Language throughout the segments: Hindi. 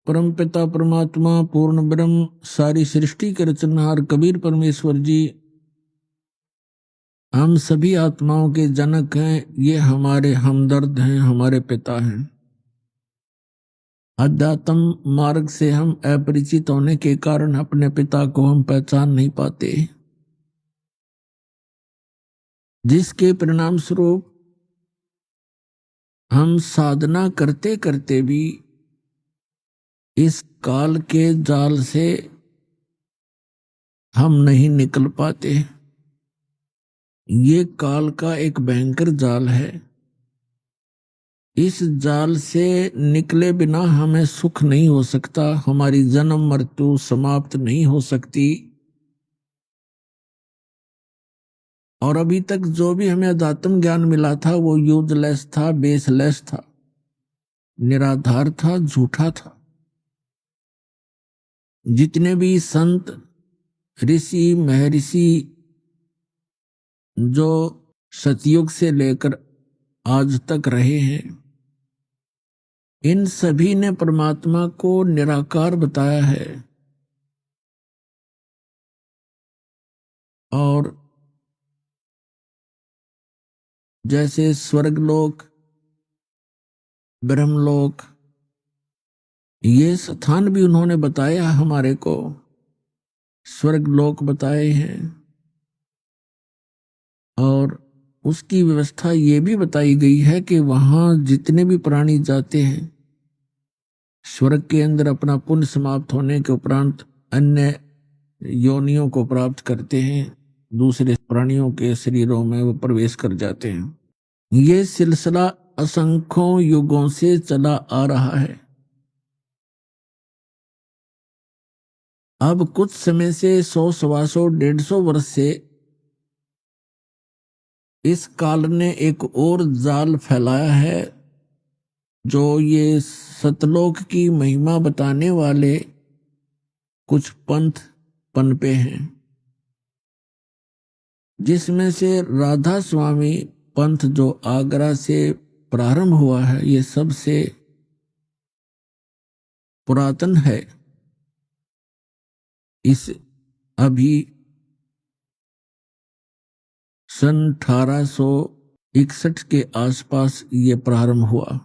परमपिता परमात्मा पूर्ण ब्रह्म सारी सृष्टि के रचनहार कबीर परमेश्वर जी हम सभी आत्माओं के जनक हैं। ये हमारे हमदर्द हैं, हमारे पिता हैं। अध्यात्म मार्ग से हम अपरिचित होने के कारण अपने पिता को हम पहचान नहीं पाते, जिसके परिणाम स्वरूप हम साधना करते करते भी इस काल के जाल से हम नहीं निकल पाते। ये काल का एक भयंकर जाल है। इस जाल से निकले बिना हमें सुख नहीं हो सकता, हमारी जन्म मृत्यु समाप्त नहीं हो सकती। और अभी तक जो भी हमें अध्यात्म ज्ञान मिला था वो यूजलेस था, बेसलेस था, निराधार था, झूठा था। जितने भी संत ऋषि महर्षि जो सतयुग से लेकर आज तक रहे हैं, इन सभी ने परमात्मा को निराकार बताया है। और जैसे स्वर्गलोक, ब्रह्मलोक, ये स्थान भी उन्होंने बताया हमारे को। स्वर्गलोक बताए हैं और उसकी व्यवस्था ये भी बताई गई है कि वहां जितने भी प्राणी जाते हैं, स्वर्ग के अंदर अपना पुण्य समाप्त होने के उपरांत अन्य योनियों को प्राप्त करते हैं, दूसरे प्राणियों के शरीरों में वो प्रवेश कर जाते हैं। ये सिलसिला असंख्यों युगों से चला आ रहा है। अब कुछ समय से 100, 125, 150 वर्ष से इस काल ने एक और जाल फैलाया है, जो ये सतलोक की महिमा बताने वाले कुछ पंथ पनपे हैं, जिसमें से राधा स्वामी पंथ जो आगरा से प्रारंभ हुआ है, ये सबसे पुरातन है। इस अभी सन 1861 के आसपास ये प्रारंभ हुआ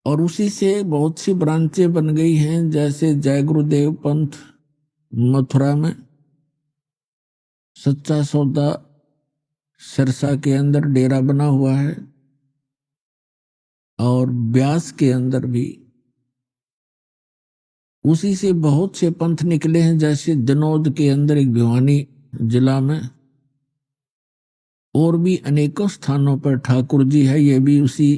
और उसी से बहुत सी ब्रांचें बन गई हैं। जैसे जय गुरुदेव पंथ मथुरा में, सच्चा सौदा सिरसा के अंदर डेरा बना हुआ है, और ब्यास के अंदर भी उसी से बहुत से पंथ निकले हैं। जैसे दिनोद के अंदर एक भिवानी जिला में, और भी अनेकों स्थानों पर ठाकुर जी है, ये भी उसी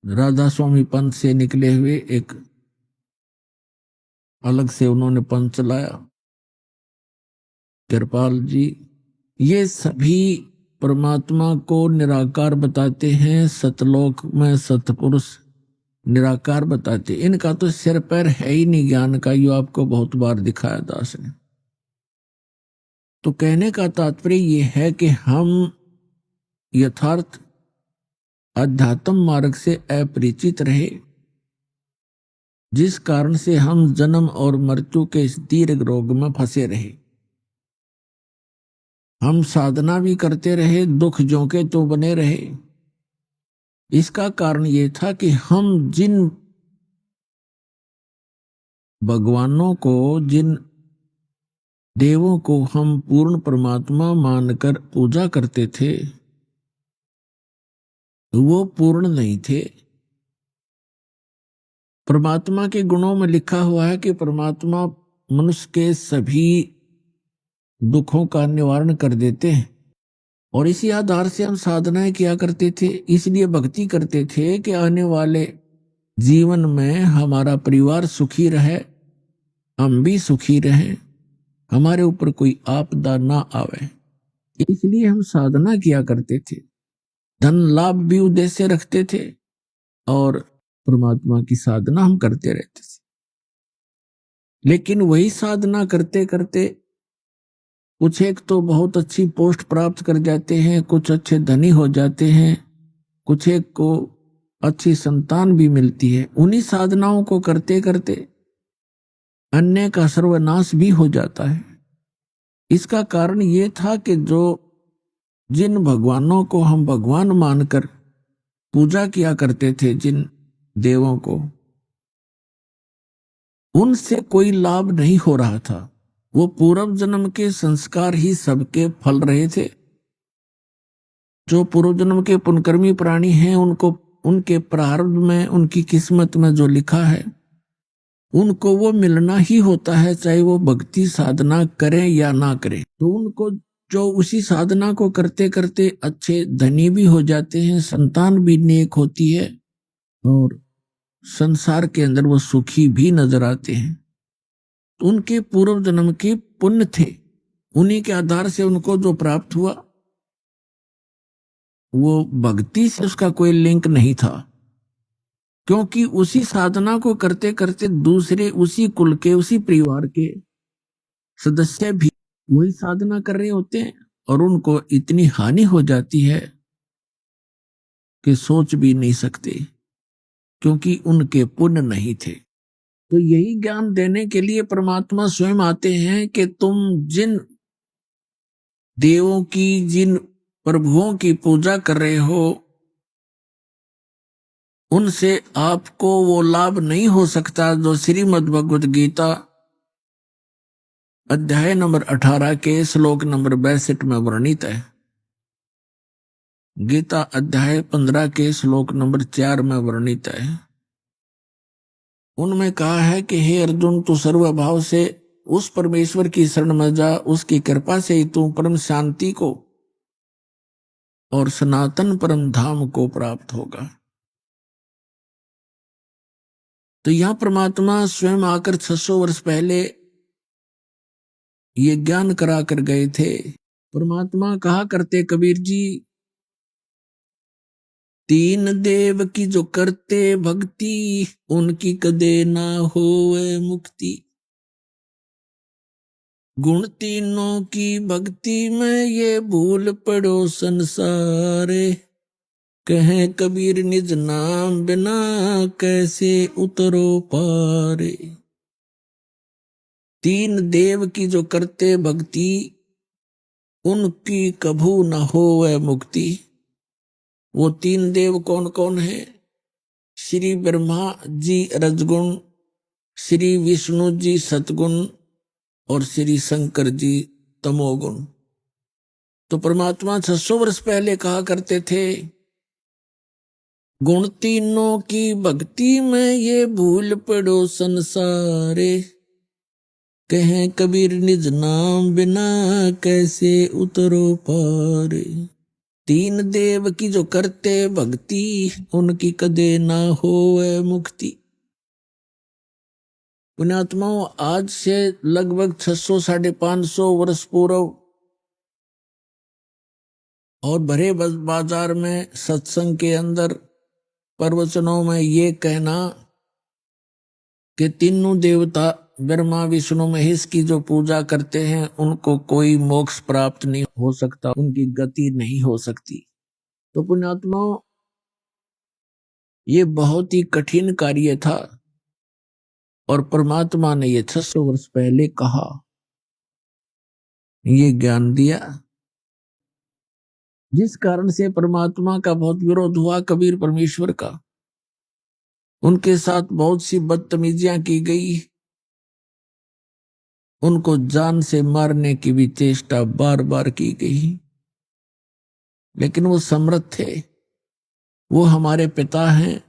राधा स्वामी पंथ से निकले हुए एक अलग से उन्होंने पंथ चलाया, कृपाल जी। ये सभी परमात्मा को निराकार बताते हैं। सतलोक में सतपुरुष निराकार बताते, इनका तो सिर पैर है ही नहीं ज्ञान का, यो आपको बहुत बार दिखाया दास ने। तो कहने का तात्पर्य ये है कि हम यथार्थ अध्यात्म मार्ग से अपरिचित रहे, जिस कारण से हम जन्म और मृत्यु के इस दीर्घ रोग में फंसे रहे। हम साधना भी करते रहे, दुख जोके तो बने रहे। इसका कारण ये था कि हम जिन भगवानों को, जिन देवों को हम पूर्ण परमात्मा मानकर पूजा करते थे, वो पूर्ण नहीं थे। परमात्मा के गुणों में लिखा हुआ है कि परमात्मा मनुष्य के सभी दुखों का निवारण कर देते हैं, और इसी आधार से हम साधनाएं किया करते थे। इसलिए भक्ति करते थे कि आने वाले जीवन में हमारा परिवार सुखी रहे, हम भी सुखी रहें, हमारे ऊपर कोई आपदा ना आवे। इसलिए हम साधना किया करते थे, धन लाभ भी उद्देश्य रखते थे, और परमात्मा की साधना हम करते रहते थे। लेकिन वही साधना करते करते कुछ एक तो बहुत अच्छी पोस्ट प्राप्त कर जाते हैं, कुछ अच्छे धनी हो जाते हैं, कुछ एक को अच्छी संतान भी मिलती है। उन्हीं साधनाओं को करते करते अन्य का सर्वनाश भी हो जाता है। इसका कारण ये था कि जिन भगवानों को हम भगवान मानकर पूजा किया करते थे, जिन देवों को, उनसे कोई लाभ नहीं हो रहा था। वो पूर्व जन्म के संस्कार ही सबके फल रहे थे। जो पूर्व जन्म के पुण्यकर्मी प्राणी हैं, उनको उनके प्रारब्ध में, उनकी किस्मत में जो लिखा है, उनको वो मिलना ही होता है, चाहे वो भक्ति साधना करें या ना करें। तो उनको जो उसी साधना को करते करते अच्छे धनी भी हो जाते हैं, संतान भी नेक होती है और संसार के अंदर वो सुखी भी नजर आते हैं। तो उनके पूर्व जन्म के पुण्य थे, उन्हीं के आधार से उनको जो प्राप्त हुआ, वो भक्ति से उसका कोई लिंक नहीं था, क्योंकि उसी साधना को करते करते दूसरे उसी कुल के, उसी परिवार के सदस्य भी वही साधना कर रहे होते हैं और उनको इतनी हानि हो जाती है कि सोच भी नहीं सकते, क्योंकि उनके पुण्य नहीं थे। तो यही ज्ञान देने के लिए परमात्मा स्वयं आते हैं कि तुम जिन देवों की, जिन प्रभुओं की पूजा कर रहे हो, उनसे आपको वो लाभ नहीं हो सकता जो श्रीमद् भगवद गीता अध्याय नंबर 18 के श्लोक नंबर 62 में वर्णित है। गीता अध्याय 15 के श्लोक नंबर 4 में वर्णित है। उनमें कहा है कि हे अर्जुन, तू सर्वभाव से उस परमेश्वर की शरण में जा, उसकी कृपा से ही तू परम शांति को और सनातन परम धाम को प्राप्त होगा। तो यहां परमात्मा स्वयं आकर 600 वर्ष पहले ये ज्ञान करा कर गए थे। परमात्मा कहा करते कबीर जी, तीन देव की जो करते भक्ति, उनकी कदे ना होवे मुक्ति। गुण तीनों की भक्ति में ये भूल पड़ो संसारे, कहें कबीर निज नाम बिना कैसे उतरो पारे। तीन देव की जो करते भक्ति, उनकी कभू न होवे मुक्ति। वो तीन देव कौन कौन है? श्री ब्रह्मा जी रजगुण, श्री विष्णु जी सतगुण और श्री शंकर जी तमोगुण। तो परमात्मा 600 वर्ष पहले कहा करते थे, गुण तीनों की भक्ति में ये भूल पड़ो संसारे, कहें कबीर निज नाम बिना कैसे उतरो पारे। तीन देव की जो करते भक्ति, उनकी कदे ना होवे मुक्ति। पुण्यात्माओं, आज से लगभग 600-550 वर्ष पूर्व और भरे बाजार में सत्संग के अंदर प्रवचनों में ये कहना कि तीनों देवता ब्रह्मा विष्णु महेश की जो पूजा करते हैं, उनको कोई मोक्ष प्राप्त नहीं हो सकता, उनकी गति नहीं हो सकती। तो पुण्यात्माओं, ये बहुत ही कठिन कार्य था और परमात्मा ने ये 600 वर्ष पहले कहा, ये ज्ञान दिया, जिस कारण से परमात्मा का बहुत विरोध हुआ, कबीर परमेश्वर का। उनके साथ बहुत सी बदतमीजियां की गई, उनको जान से मारने की भी चेष्टा बार बार की गई, लेकिन वो समर्थ थे। वो हमारे पिता हैं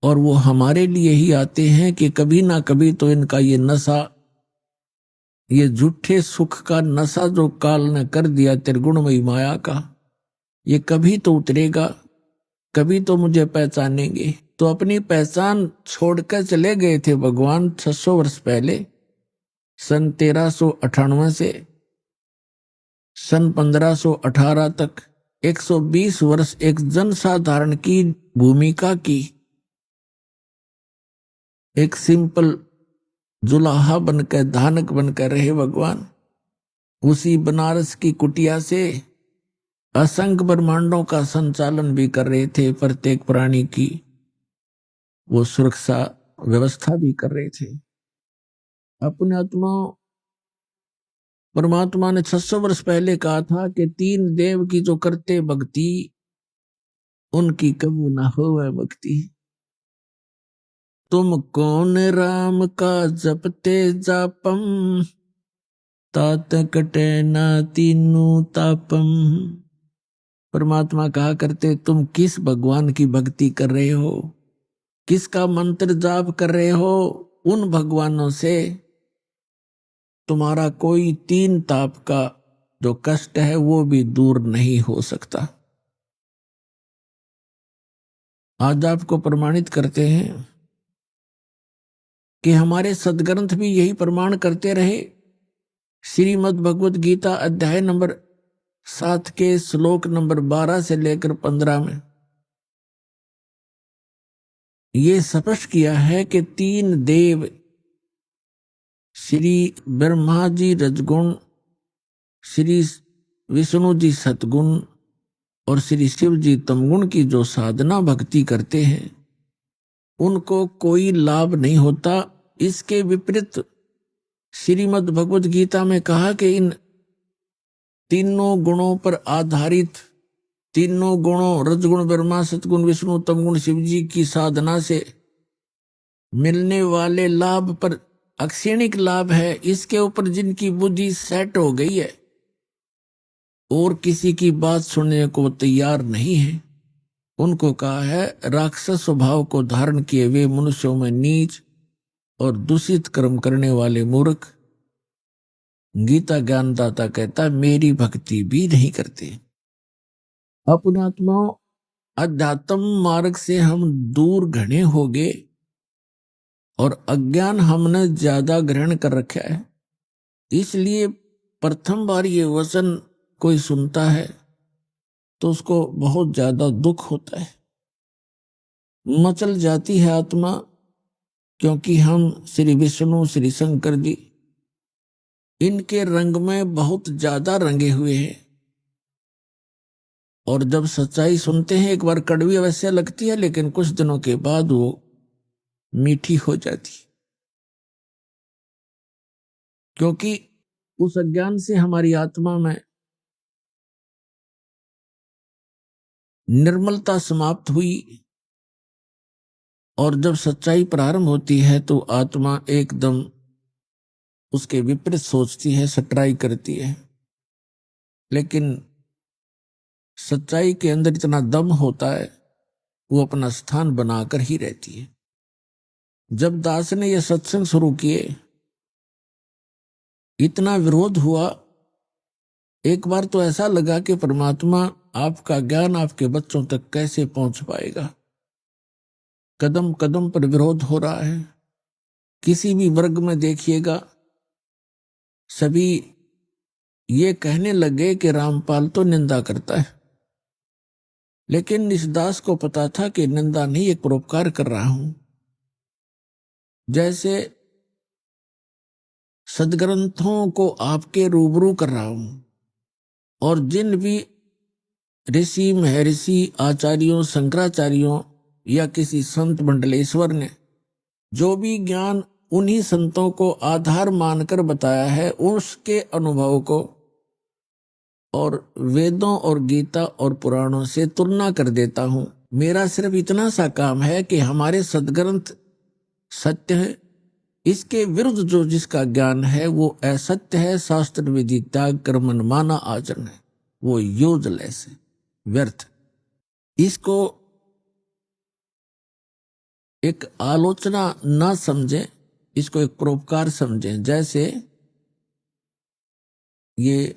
और वो हमारे लिए ही आते हैं कि कभी ना कभी तो इनका ये नशा, ये झूठे सुख का नशा जो काल ने कर दिया त्रिगुणमयी माया का, ये कभी तो उतरेगा, कभी तो मुझे पहचानेंगे। तो अपनी पहचान छोड़कर चले गए थे भगवान 600 वर्ष पहले, सन 1398 से सन 1518 तक 120 वर्ष एक जनसाधारण की भूमिका की, एक सिंपल जुलाहा बनकर, धानक बनकर रहे भगवान। उसी बनारस की कुटिया से असंख्य ब्रह्मांडों का संचालन भी कर रहे थे, प्रत्येक प्राणी की वो सुरक्षा व्यवस्था भी कर रहे थे। अपने आत्मा परमात्मा ने 600 वर्ष पहले कहा था कि 3 देव की जो करते भक्ति उनकी कबू ना हो वह भक्ति। तुम कौन राम का जपते जापम, तात कटे ना तीनू तापम। परमात्मा कहा करते तुम किस भगवान की भक्ति कर रहे हो, किसका मंत्र जाप कर रहे हो, उन भगवानों से तुम्हारा कोई 3 ताप का जो कष्ट है वो भी दूर नहीं हो सकता। आज आपको प्रमाणित करते हैं कि हमारे सदग्रंथ भी यही प्रमाण करते रहे। श्रीमद् भगवत गीता अध्याय नंबर 7 के श्लोक नंबर 12 से लेकर 15 में ये स्पष्ट किया है कि 3 देव श्री ब्रह्मा जी रजगुण, श्री विष्णु जी सतगुण और श्री शिव जी तमगुण की जो साधना भक्ति करते हैं उनको कोई लाभ नहीं होता। इसके विपरीत श्रीमद् भगवत गीता में कहा कि इन तीनों गुणों पर आधारित, तीनों गुणों रजगुण ब्रह्मा सतगुण विष्णु तमगुण शिव जी की साधना से मिलने वाले लाभ पर अक्षणिक लाभ है, इसके ऊपर जिनकी बुद्धि सेट हो गई है और किसी की बात सुनने को तैयार नहीं है, उनको कहा है राक्षस स्वभाव को धारण किए वे मनुष्यों में नीच और दूषित कर्म करने वाले मूर्ख। गीता ज्ञानदाता कहता है मेरी भक्ति भी नहीं करते। अपने आत्मा अध्यात्म मार्ग से हम दूर घने हो गए और अज्ञान हमने ज्यादा ग्रहण कर रखा है। इसलिए प्रथम बार ये वचन कोई सुनता है तो उसको बहुत ज्यादा दुख होता है, मचल जाती है आत्मा, क्योंकि हम श्री विष्णु श्री शंकर जी इनके रंग में बहुत ज्यादा रंगे हुए हैं। और जब सच्चाई सुनते हैं एक बार कड़वी अवश्य लगती है, लेकिन कुछ दिनों के बाद वो मीठी हो जाती, क्योंकि उस अज्ञान से हमारी आत्मा में निर्मलता समाप्त हुई। और जब सच्चाई प्रारंभ होती है तो आत्मा एकदम उसके विपरीत सोचती है, सटराई करती है। लेकिन सच्चाई के अंदर इतना दम होता है वो अपना स्थान बनाकर ही रहती है। जब दास ने यह सत्संग शुरू किए इतना विरोध हुआ, एक बार तो ऐसा लगा कि परमात्मा आपका ज्ञान आपके बच्चों तक कैसे पहुंच पाएगा। कदम कदम पर विरोध हो रहा है। किसी भी वर्ग में देखिएगा सभी ये कहने लगे कि रामपाल तो निंदा करता है, लेकिन इस दास को पता था कि निंदा नहीं, एक परोपकार कर रहा हूं। जैसे सदग्रंथों को आपके रूबरू कर रहा हूं और जिन भी ऋषि महर्षि आचार्यों शंकराचार्यों या किसी संत मंडलेश्वर ने जो भी ज्ञान उन्हीं संतों को आधार मानकर बताया है उसके अनुभव को और वेदों और गीता और पुराणों से तुलना कर देता हूं। मेरा सिर्फ इतना सा काम है कि हमारे सदग्रंथ सत्य है, इसके विरुद्ध जो जिसका ज्ञान है वो असत्य है, शास्त्र विधि त्याग कर मनमाना आचरण है, वो यूजलेस है, व्यर्थ। इसको एक आलोचना ना समझें, इसको एक परोपकार समझें। जैसे ये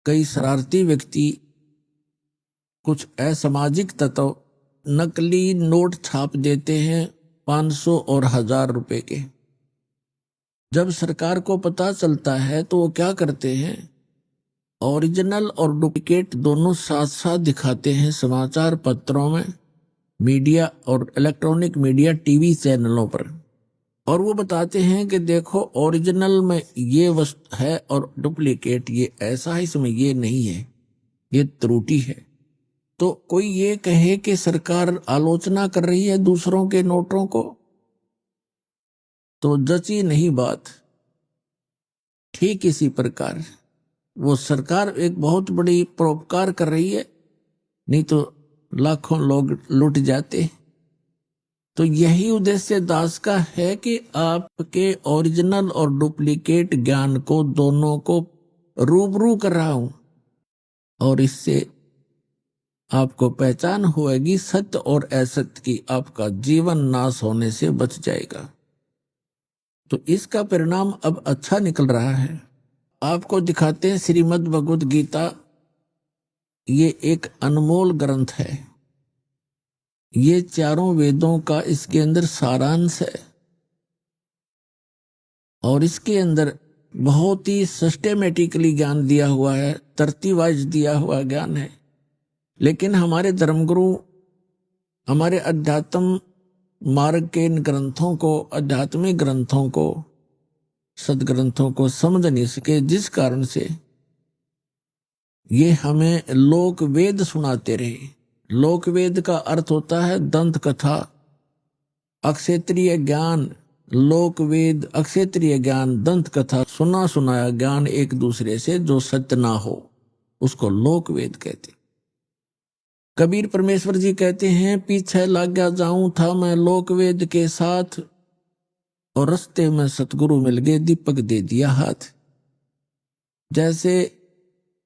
कई शरारती व्यक्ति कुछ असामाजिक तत्व नकली नोट छाप देते हैं 500 और 1000 रुपए के। जब सरकार को पता चलता है तो वो क्या करते हैं, ओरिजिनल और डुप्लीकेट दोनों साथ साथ दिखाते हैं समाचार पत्रों में, मीडिया और इलेक्ट्रॉनिक मीडिया टीवी चैनलों पर। और वो बताते हैं कि देखो ओरिजिनल में ये वस्तु है और डुप्लीकेट ये ऐसा है, इसमें ये नहीं है, ये त्रुटि है। तो कोई ये कहे कि सरकार आलोचना कर रही है दूसरों के नोटों को, तो जची नहीं बात। ठीक इसी प्रकार वो सरकार एक बहुत बड़ी परोपकार कर रही है, नहीं तो लाखों लोग लुट जाते। तो यही उद्देश्य दास का है कि आपके ओरिजिनल और डुप्लीकेट ज्ञान को दोनों को रूबरू कर रहा हूं, और इससे आपको पहचान होएगी सत्य और असत्य की, आपका जीवन नाश होने से बच जाएगा। तो इसका परिणाम अब अच्छा निकल रहा है। आपको दिखाते हैं श्रीमद् भगवद गीता, ये एक अनमोल ग्रंथ है, ये चारों वेदों का इसके अंदर सारांश है, और इसके अंदर बहुत ही सिस्टेमेटिकली ज्ञान दिया हुआ है, तरतीब वाइज दिया हुआ ज्ञान है। लेकिन हमारे धर्मगुरु हमारे अध्यात्म मार्ग के इन ग्रंथों को, आध्यात्मिक ग्रंथों को, सदग्रंथों को समझ नहीं सके, जिस कारण से ये हमें लोक वेद सुनाते रहे। लोक वेद का अर्थ होता है दंत कथा, अक्षेत्रीय ज्ञान। लोक वेद अक्षेत्रीय ज्ञान, दंत कथा, सुना सुनाया ज्ञान एक दूसरे से जो सत्य ना हो, उसको लोक वेद कहते। कबीर परमेश्वर जी कहते हैं, पीछे लग गया जाऊं था मैं लोक वेद के साथ, और रास्ते में सतगुरु मिल गए, दीपक दे दिया हाथ। जैसे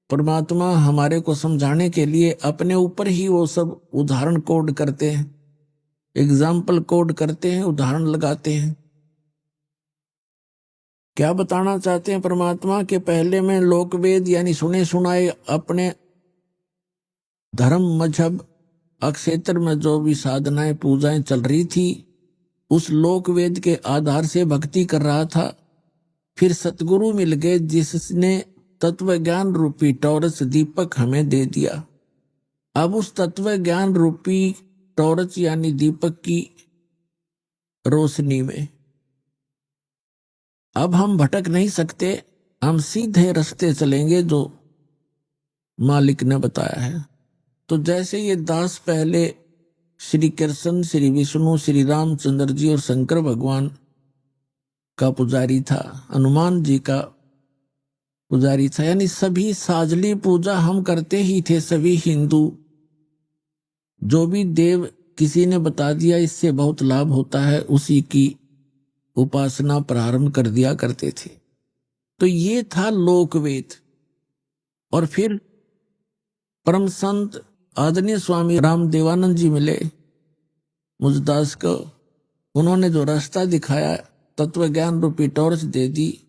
परमात्मा हमारे को समझाने के लिए अपने ऊपर ही वो सब उदाहरण कोड करते हैं, एग्जाम्पल कोड करते हैं, उदाहरण लगाते हैं। क्या बताना चाहते हैं परमात्मा के? पहले में लोकवेद यानी सुने सुनाए अपने धर्म मजहब अक्षेत्र में जो भी साधनाएं पूजाएं चल रही थी, उस लोकवेद के आधार से भक्ति कर रहा था। फिर सतगुरु मिल गए जिसने तत्व ज्ञान रूपी टॉर्च दीपक हमें दे दिया। अब उस तत्व ज्ञान रूपी टॉर्च यानी दीपक की रोशनी में अब हम भटक नहीं सकते, हम सीधे रास्ते चलेंगे जो मालिक ने बताया है। तो जैसे ये दास पहले श्री कृष्ण, श्री विष्णु, श्री रामचंद्र जी और शंकर भगवान का पुजारी था, हनुमान जी का पुजारी था, यानी सभी साजली पूजा हम करते ही थे। सभी हिंदू जो भी देव किसी ने बता दिया इससे बहुत लाभ होता है, उसी की उपासना प्रारंभ कर दिया करते थे। तो ये था लोकवेद। और फिर परम संत आदरणीय स्वामी रामदेवानंद जी मिले मुझदास को, उन्होंने जो रास्ता दिखाया, तत्व ज्ञान रूपी टॉर्च दे दी,